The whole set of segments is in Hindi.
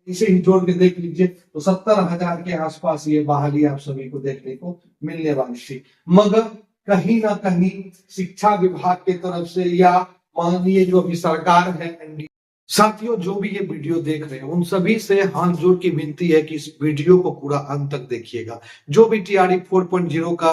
इसे ही जोड़ के देख लीजिए तो 70,000 के आसपास ये बहाली आप सभी को देखने को मिलने वाली थी। मगर कहीं ना कहीं शिक्षा विभाग की तरफ से या माननीय जो अभी सरकार है एनडीए, साथियों जो भी ये वीडियो देख रहे हैं उन सभी से हाथ जोड़ की विनती है कि इस वीडियो को पूरा अंत तक देखिएगा। जो भी टीआरई 4.0 का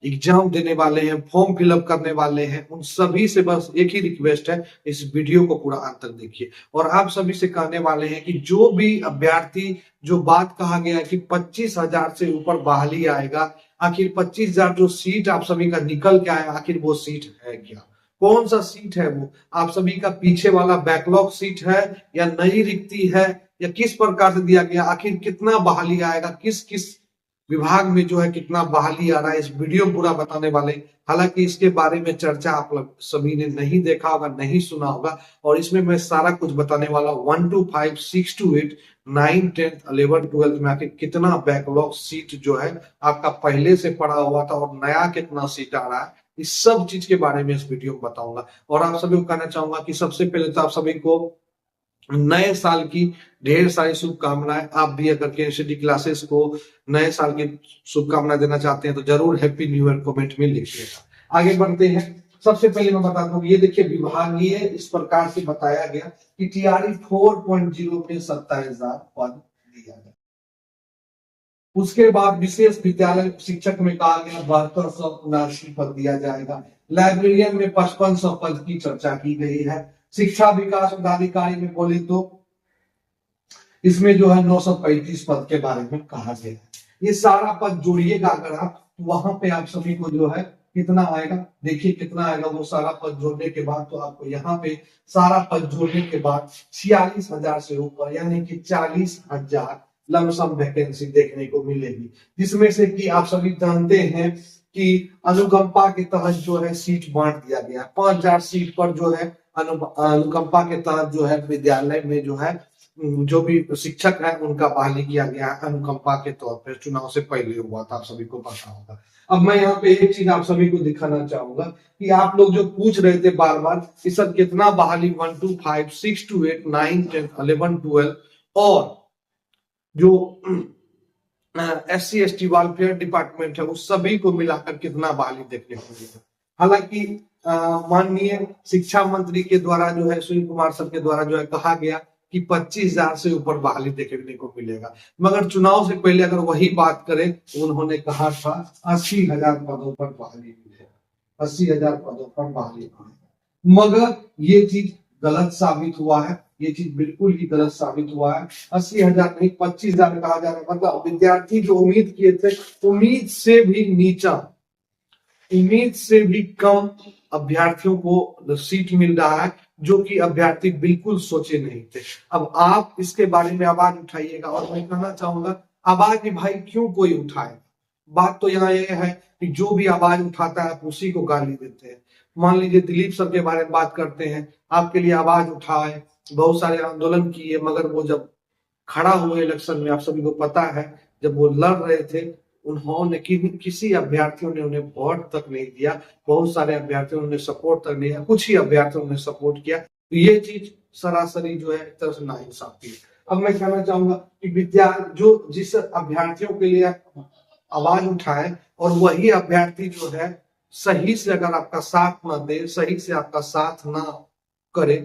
एग्जाम देने वाले हैं, फॉर्म फिलअप करने वाले हैं, उन सभी से बस एक ही रिक्वेस्ट है, इस वीडियो को पूरा अंत तक देखिए। और आप सभी से कहने वाले हैं कि जो भी अभ्यर्थी, जो बात कहा गया है कि 25,000 से ऊपर बहाली आएगा, आखिर 25,000 जो सीट आप सभी का निकल के आया, आखिर वो सीट है क्या? कौन सा सीट है वो? आप सभी का पीछे वाला बैकलॉग सीट है या नई रिक्ति है या किस प्रकार से दिया गया? आखिर कितना बहाली आएगा, किस किस विभाग में जो है कितना बहाली आ रहा है, इस वीडियो पूरा बताने वाले। हालांकि इसके बारे में चर्चा आप लोग सभी ने नहीं देखा होगा, नहीं सुना होगा, और इसमें मैं सारा कुछ बताने वाला 1 to 5, 6 to 8, 9, 10, 11, 12 में आखिर कितना बैकलॉग सीट जो है आपका पहले से पड़ा हुआ था और नया कितना सीट आ रहा है, इस सब चीज के बारे में इस वीडियो में बताऊंगा। और आप सभी को कहना चाहूंगा कि सबसे पहले तो आप सभी को नए साल की ढेर सारी शुभकामनाएं। आप भी अगर केएसडी क्लासेस को नए साल की शुभकामनाएं देना चाहते हैं तो जरूर हैप्पी न्यू ईयर कमेंट में लिखिएगा। आगे बढ़ते हैं। सबसे पहले मैं बताता हूँ, ये देखिए विभागीय इस प्रकार से बताया गया कि टीआरई 4.0 में 27,000 पद दिया गया। उसके बाद विशेष विद्यालय शिक्षक में कहा गया 7279 पद दिया जाएगा। लाइब्रेरियन में 5500 पद की चर्चा की गई है। शिक्षा विकास पदाधिकारी में बोले तो इसमें जो है 935 पद के बारे में कहा गया है। ये सारा पद जोड़िएगा अगर आप, तो वहां पे आप सभी को जो है कितना आएगा, देखिए कितना आएगा। वो सारा पद जोड़ने के बाद तो आपको यहाँ पे सारा पद जोड़ने के बाद 46,000 से ऊपर यानी कि 40,000 लमसम वैकेंसी देखने को मिलेगी, जिसमें से कि आप सभी जानते हैं कि अनुकंपा के तहत जो है सीट बांट दिया गया। 5,000 सीट पर जो है अनुकंपा के तहत जो है विद्यालय में जो है जो भी शिक्षक है उनका बहाली किया गया है अनुकंपा के तौर पर। चुनाव से पहले हुआ था, आप सभी को पता होगा। अब मैं यहाँ पे एक चीज आप सभी को दिखाना चाहूंगा कि आप लोग जो पूछ रहे थे बार बार कि सर कितना बहाली 1 to 5, 6 to 8, 9, 10, 11, 12 और जो SC ST वेलफेयर डिपार्टमेंट है उस सभी को मिलाकर कितना बहाली देखने को मिलेगा। हालांकि माननीय शिक्षा मंत्री के द्वारा जो है सुनील कुमार सर के द्वारा जो है कहा गया कि 25,000 से ऊपर बहाली देखने को मिलेगा, मगर चुनाव से पहले अगर वही बात करें तो उन्होंने कहा था 80,000 पदों पर बहाली मिलेगा, 80,000 पदों पर बहाली मिलेगा। मगर ये चीज गलत साबित हुआ है, ये चीज बिल्कुल ही गलत साबित हुआ है। 80,000 नहीं 25,000 कहा जा रहा है। मतलब विद्यार्थी जो उम्मीद किए थे, उम्मीद से भी नीचा, उम्मीद से भी कम अभ्यर्थियों को सीट मिल रहा है, जो कि अभ्यर्थी बिल्कुल सोचे नहीं थे। अब आप इसके बारे में आवाज उठाइएगा और मैं कहना चाहूंगा आवाज भी भाई क्यों कोई उठाए। बात तो यहाँ ये है कि जो भी आवाज उठाता है आप उसी को गाली देते हैं। मान लीजिए दिलीप सर के बारे में बात करते हैं, आपके लिए आवाज उठाए, बहुत सारे आंदोलन किए, मगर वो जब खड़ा हुए इलेक्शन में, आप सभी को पता है जब वो लड़ रहे थे, उन्होंने किसी अभ्यर्थियों ने उन्हें वोट तक नहीं दिया, बहुत सारे अभ्यर्थियों ने सपोर्ट तक नहीं दिया, कुछ ही अभ्यर्थियों ने सपोर्ट किया। तो ये चीज सरासरी जो है एक तरह से नाइंसाफी है। अब मैं कहना चाहूंगा कि जो जिस अभ्यर्थियों के लिए आवाज उठाए और वही अभ्यर्थी जो है सही से अगर आपका साथ ना दे, सही से आपका साथ ना करे,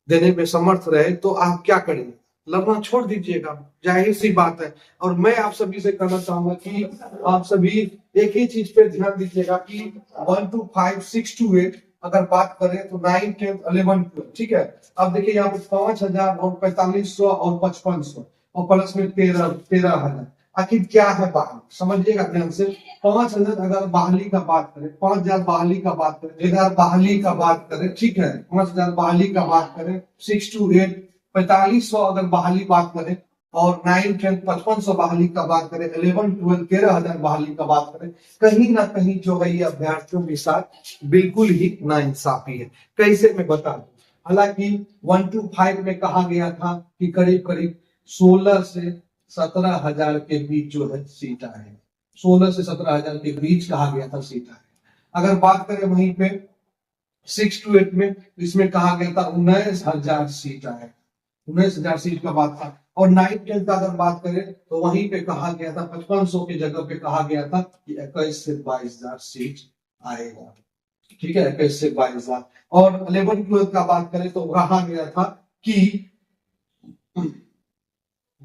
देने में समर्थ रहे, तो आप क्या करेंगे? लड़ना छोड़ दीजिएगा, जाहिर सी बात है। और मैं आप सभी से कहना चाहूंगा कि आप सभी एक ही चीज पे ध्यान दीजिएगा कि 1 to 5, 6 to 8 अगर बात करें तो 9, 10, 11, 12, ठीक है। अब देखिए यहाँ पे 5,000 और 4,500 और 5,500 और प्लस में 13,000। आखिर क्या है बहाली, समझिएगा ध्यान से। 5,000 अगर बहाली का बात करें, 5,000 बहाली का बात करें, 1,000 बहाली का बात करें, ठीक है, 5,000 बहाली का बात करें, 6 to 8 4,500 अगर बहाली बात करें, और 9, 10, 5,500 बहाली का बात करें, 11, 12 13,000 बहाली का बात करें, कहीं ना कहीं जो है ये अभ्यर्थियों के साथ बिल्कुल ही नाइंसाफी है। कैसे मैं बता दूं। हालांकि 1 to 5 में कहा गया था कि करीब करीब 16 से 17,000 के बीच जो है सीट आए, 16 से 17,000 के बीच कहा गया था सीट आए। अगर बात करें वहीं पे 6 to 8 में, इसमें कहा गया था 19,000 सीट आए, 19,000 सीट का बात था। और 9-10 का अगर बात करें तो वहीं पे कहा गया था 5500 की जगह पे कहा गया था कि 21 से 22,000 सीट आएगा। ठीक है, 21 से 22,000। और 11-12 का बात करें तो कहा गया था कि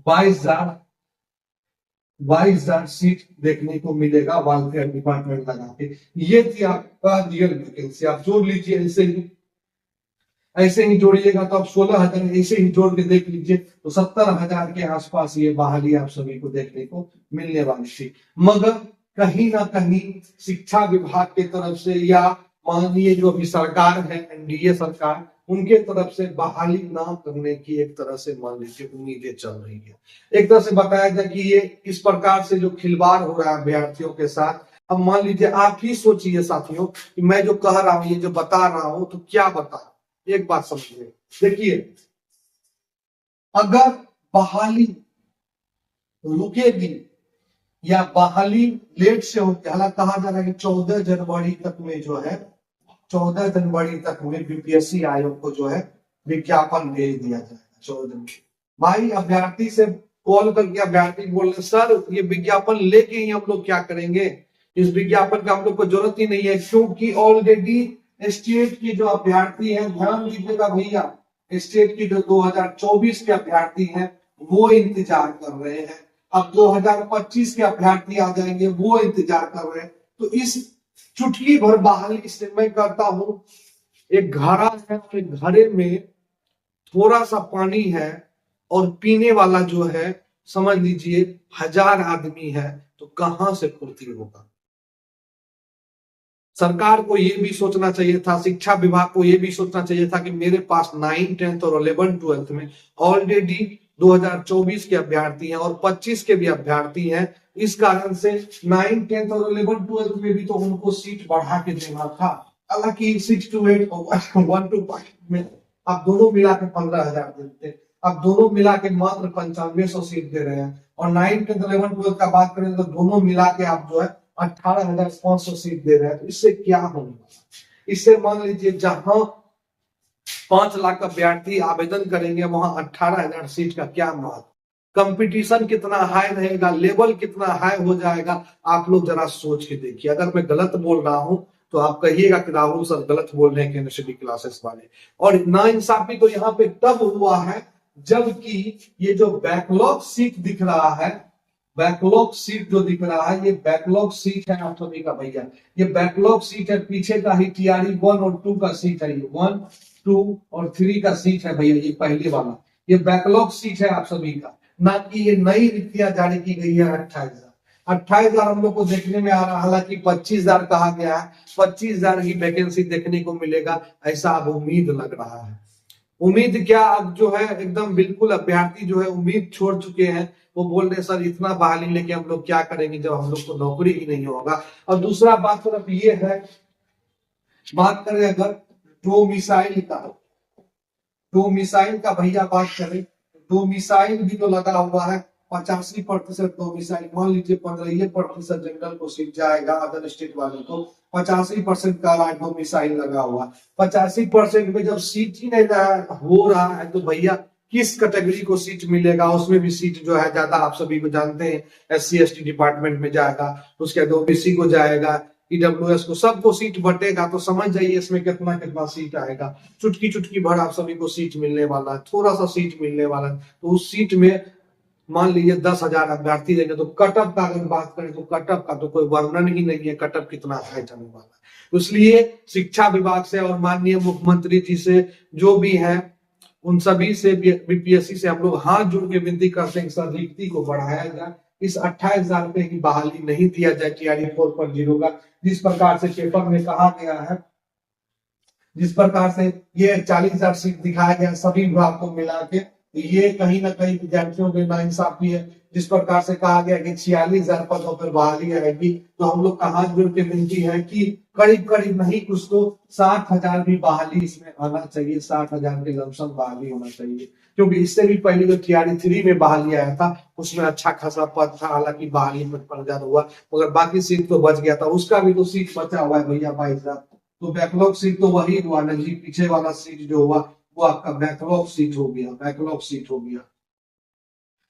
22,000 सीट देखने को मिलेगा वेलफेयर डिपार्टमेंट लगा के। ये थी आपका रियल वैकेंसी। आप जोड़ लीजिए, ऐसे ही जोड़िएगा तो आप 16,000 ऐसे ही जोड़ के देख लीजिए तो 70,000 के आसपास ये बहाली आप सभी को देखने को मिलने वाली थी। मगर कहीं ना कहीं शिक्षा विभाग की तरफ से या माननीय जो अभी सरकार है एनडीए सरकार, उनके तरफ से बहाली ना करने की एक तरह से मान लीजिए उम्मीदें चल रही है। एक तरह से बताया जाए कि ये इस प्रकार से जो खिलवाड़ हो रहा है अभ्यर्थियों के साथ, अब मान लीजिए आप ही सोचिए साथियों कि मैं जो कह रहा हूं ये जो बता रहा हूं तो क्या बता, एक बात समझिए। देखिए, अगर बहाली रुकेगी या बहाली लेट से होगी, हालांकि कहा जा रहा है कि 14 जनवरी तक में जो है 14 जनवरी तक में बीपीएससी आयोग को जो है विज्ञापन भेज दिया जाएगा 14 जनवरी। भाई अभ्यर्थी से कॉल करके अभ्यर्थी बोल रहे सर ये विज्ञापन लेके ही हम लोग क्या करेंगे, इस विज्ञापन का हम लोग को जरूरत ही नहीं है, क्योंकि ऑलरेडी स्टेट की जो अभ्यर्थी है, ध्यान दीजिएगा भैया, स्टेट की जो 2024 के अभ्यर्थी हैं वो इंतजार कर रहे हैं। अब 2025 के अभ्यर्थी आ जाएंगे वो इंतजार कर रहे हैं। तो इस चुटकी भर बहाली से मैं करता हूं, एक घड़ा है, एक घड़े में थोड़ा सा पानी है और पीने वाला जो है समझ लीजिए 1000 आदमी है, तो कहां से पूर्ति होगा। सरकार को यह भी सोचना चाहिए था, शिक्षा विभाग को यह भी सोचना चाहिए था कि मेरे पास 9, 10 और 11, 12 में ऑलरेडी 2024 के अभ्यर्थी हैं और 25 के भी अभ्यर्थी हैं। इस कारण से 9, 10 और 11, 12 में भी तो उनको सीट बढ़ा के देना था। हालांकि 6 to 8 और 1 to 5 में आप दोनों मिला के 15,000 देते, अब दोनों मिला के मात्र 9500 सीट दे रहे हैं। और 9, 10, 11, 12 का बात करें तो दोनों मिला के आप जो है 18,500 सीट दे रहे हैं। तो इससे क्या होगा, इससे मान लीजिए जहां 5 लाख अभ्यर्थी आवेदन करेंगे वहां 18,000 सीट का क्या महत्व, कंपटीशन कितना हाई रहेगा, लेवल कितना हाई हो जाएगा, आप लोग जरा सोच के देखिए। अगर मैं गलत बोल रहा हूं तो आप कहिएगा कि राहुल सर गलत बोल रहे हैं केमिस्ट्री क्लासेस वाले। और नाइंसाफी तो यहाँ पे तब हुआ है जबकि ये जो बैकलॉग सीट दिख रहा है, बैकलॉग सीट जो दिख रहा है ये बैकलॉग सीट है आप सभी का भैया, ये बैकलॉग सीट है, पीछे का ही टीआरई 1 और 2 का सीट है, ये 1, 2 और 3 का सीट है भैया, ये पहले वाला ये बैकलॉग सीट है आप सभी का, ना कि ये नई रिक्तियां जारी की गई है 28,000 हम लोग को देखने में आ रहा है। हालांकि 25,000 कहा गया है, 25,000 की वैकेंसी देखने को मिलेगा ऐसा अब उम्मीद लग रहा है। उम्मीद क्या, अब जो है एकदम बिल्कुल अभ्यर्थी जो है उम्मीद छोड़ चुके हैं। वो बोल रहे सर इतना बहाली लेके हम लोग क्या करेंगे जब हम लोग को नौकरी ही नहीं होगा। और दूसरा बात तरफ ये है, बात करें अगर डोमिसाइल का भैया बात करें, डोमिसाइल भी तो लगा हुआ है 85% डोमिसाइल, मान लीजिए 15% जनरल को सीट जाएगा अदर स्टेट वाले को, 85% का डोमिसाइल लगा हुआ, 85% में जब सीट ही नहीं हो रहा है तो भैया किस कैटेगरी को सीट मिलेगा। उसमें भी सीट जो है ज्यादा आप सभी को जानते हैं SC ST डिपार्टमेंट में जाएगा, उसके बाद OBC को जाएगा, EWS को, सबको सीट बटेगा। तो समझ जाइए इसमें कितना कितना सीट आएगा। चुटकी चुटकी भर आप सभी को सीट मिलने वाला है, थोड़ा सा सीट मिलने वाला है। तो उस सीट में मान लीजिए 10,000 अभ्यर्थी देंगे तो कटअप का अगर बात करें तो कटअप का तो कोई वर्णन ही नहीं है, कटअप कितना हाई जाने वाला है। इसलिए शिक्षा विभाग से और माननीय मुख्यमंत्री जी से जो भी है उन सभी से बीपीएससी से हम लोग हाथ जोड़ के विनती करते हैं कि सर रिक्ति को बढ़ाया जाए, इस 28,000 रुपए की बहाली नहीं दिया जाए TRE 4.0 का, जिस प्रकार से पेपर में कहा गया है, जिस प्रकार से ये 40,000 सीट दिखाया गया सभी विभाग को मिला के, ये कहीं ना कहीं विद्यार्थियों के नाइंसाफी है। जिस प्रकार से कहा गया कि 46,000 पदों पर बहाली आएगी, तो हम लोग का हाथ जोड़ के विनती है कि करीब करीब नहीं कुछ तो 60,000 भी बहाली इसमें आना चाहिए, 60,000 के लमसम बहाली होना चाहिए। क्योंकि इससे भी पहले जो TRE 3 में बहाली आया था उसमें अच्छा खासा पद था, हालांकि बहाली 55,000 हुआ, मगर बाकी सीट तो बच गया था, उसका भी तो सीट बचा हुआ है भैया 22,000। तो बैकलॉग सीट तो वही हुआ ना जी, पीछे वाला सीट जो हुआ वो आपका बैकलॉग सीट हो गया, बैकलॉग सीट हो गया।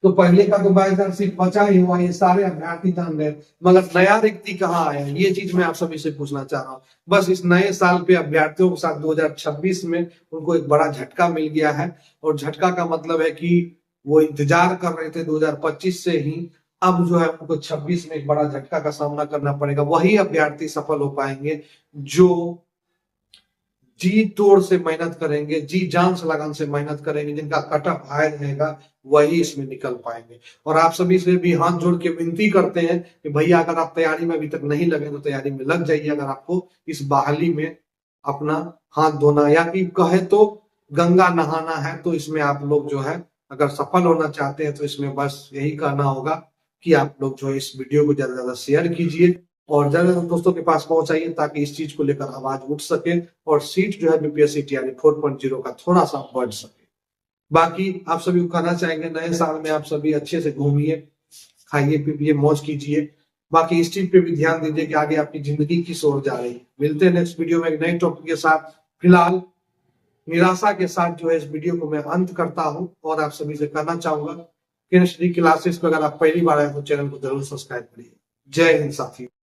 तो पहले का तो 22,000 सीट बचा ही हुआ, ये सारे अभ्यर्थी जान रहे, मगर नया रिक्ति कहाँ आया, ये चीज मैं आप सभी से पूछना चाह रहा हूँ। बस इस नए साल पे अभ्यर्थियों के साथ 2026 में उनको एक बड़ा झटका मिल गया है, और झटका का मतलब है कि वो इंतजार कर रहे थे 2025 से ही, अब जो है उनको 26 में एक बड़ा झटका का सामना करना पड़ेगा। वही अभ्यर्थी सफल हो पाएंगे जो जी तोड़ से मेहनत करेंगे, जी जान से लगन से मेहनत करेंगे, जिनका कट ऑफ हाई रहेगा, वही इसमें निकल पाएंगे। और आप सभी से भी हाथ जोड़ के विनती करते हैं कि भैया अगर आप तैयारी में अभी तक नहीं लगे तो तैयारी में लग जाइए, अगर आपको इस बहाली में अपना हाथ धोना या कि कहे तो गंगा नहाना है, तो इसमें आप लोग जो है अगर सफल होना चाहते हैं तो इसमें बस यही कहना होगा कि आप लोग जो है इस वीडियो को ज्यादा से ज्यादा शेयर कीजिए और ज्यादा दोस्तों के पास पहुंचाइए, ताकि इस चीज को लेकर आवाज उठ सके और सीट जो है बीपीएससी टीआरई 4.0 का थोड़ा सा बढ़ सके। बाकी आप सभी को कहना चाहेंगे नए साल में आप सभी अच्छे से घूमिए, खाइए पीजिए, मौज कीजिए। बाकी इस चीज पे भी ध्यान दीजिए कि आगे आपकी जिंदगी किस ओर जा रही है। मिलते हैं नेक्स्ट वीडियो में एक नए टॉपिक के साथ। फिलहाल निराशा के साथ जो है इस वीडियो को मैं अंत करता हूं, और आप सभी से कहना चाहूंगा कि श्री क्लासेस को अगर आप पहली बार आए तो चैनल को जरूर सब्सक्राइब करिए। जय हिंद साथियों।